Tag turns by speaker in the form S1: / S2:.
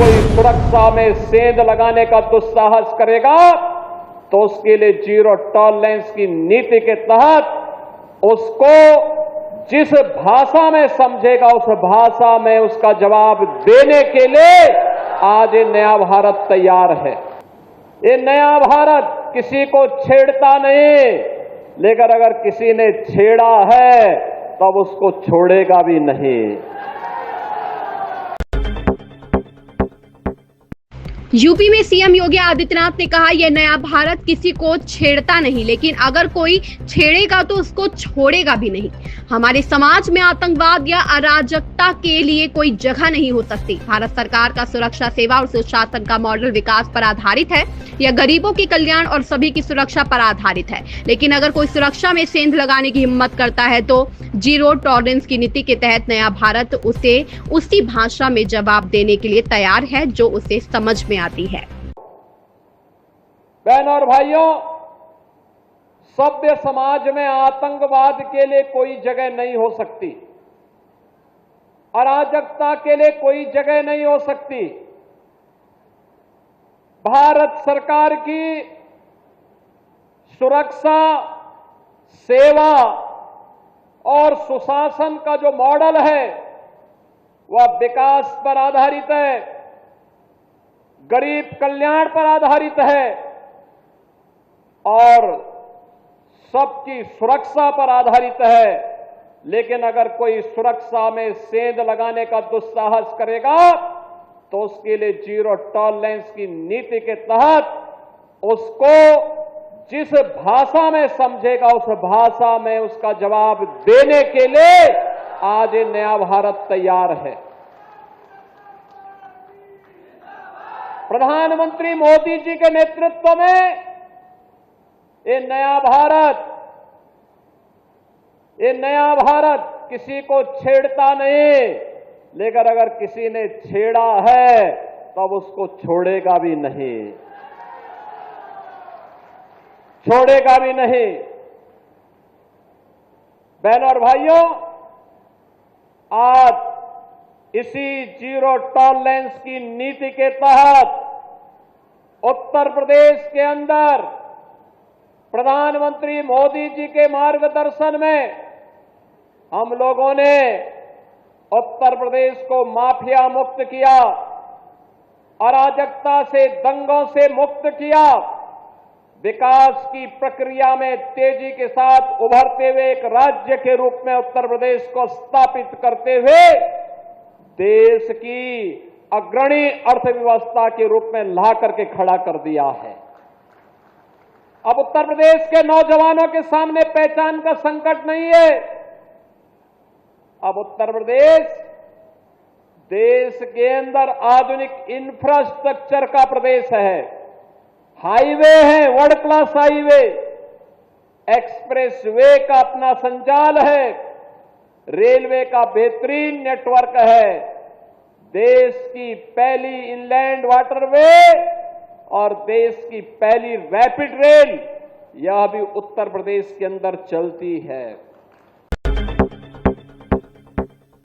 S1: कोई सुरक्षा में सेंध लगाने का दुस्साहस करेगा तो उसके लिए जीरो टॉलरेंस की नीति के तहत उसको जिस भाषा में समझेगा उस भाषा में उसका जवाब देने के लिए आज ये नया भारत तैयार है। ये नया भारत किसी को छेड़ता नहीं, लेकिन अगर किसी ने छेड़ा है तब उसको छोड़ेगा भी नहीं।
S2: यूपी में सीएम योगी आदित्यनाथ ने कहा यह नया भारत किसी को छेड़ता नहीं, लेकिन अगर कोई छेड़ेगा तो उसको छोड़ेगा भी नहीं। हमारे समाज में आतंकवाद या अराजकता के लिए कोई जगह नहीं हो सकती। भारत सरकार का सुरक्षा सेवा और सुशासन का मॉडल विकास पर आधारित है। यह गरीबों के कल्याण और सभी की सुरक्षा पर आधारित है। लेकिन अगर कोई सुरक्षा में सेंध लगाने की हिम्मत करता है तो जीरो टॉलरेंस की नीति के तहत नया भारत उसे उसी भाषा में जवाब देने के लिए तैयार है जो उसे समझ में आती है।
S1: बहनों और भाइयों, सभ्य समाज में आतंकवाद के लिए कोई जगह नहीं हो सकती, अराजकता के लिए कोई जगह नहीं हो सकती। भारत सरकार की सुरक्षा, सेवा और सुशासन का जो मॉडल है वह विकास पर आधारित है, गरीब कल्याण पर आधारित है और सबकी सुरक्षा पर आधारित है। लेकिन अगर कोई सुरक्षा में सेंध लगाने का दुस्साहस करेगा तो उसके लिए जीरो टॉलरेंस की नीति के तहत उसको जिस भाषा में समझेगा उस भाषा में उसका जवाब देने के लिए आज ये नया भारत तैयार है। प्रधानमंत्री मोदी जी के नेतृत्व में ये नया भारत किसी को छेड़ता नहीं, लेकिन अगर किसी ने छेड़ा है तब उसको छोड़ेगा भी नहीं, छोड़ेगा भी नहीं। बहनों और भाइयों, आज इसी जीरो टॉलरेंस की नीति के तहत उत्तर प्रदेश के अंदर प्रधानमंत्री मोदी जी के मार्गदर्शन में हम लोगों ने उत्तर प्रदेश को माफिया मुक्त किया, अराजकता से, दंगों से मुक्त किया, विकास की प्रक्रिया में तेजी के साथ उभरते हुए एक राज्य के रूप में उत्तर प्रदेश को स्थापित करते हुए देश की अग्रणी अर्थव्यवस्था के रूप में ला करके खड़ा कर दिया है। अब उत्तर प्रदेश के नौजवानों के सामने पहचान का संकट नहीं है। अब उत्तर प्रदेश देश के अंदर आधुनिक इंफ्रास्ट्रक्चर का प्रदेश है। हाईवे है, world class highway, express way का अपना संचाल है, रेलवे का बेहतरीन नेटवर्क है, देश की पहली इनलैंड वाटरवे और देश की पहली रैपिड रेल यह भी उत्तर प्रदेश के अंदर चलती है।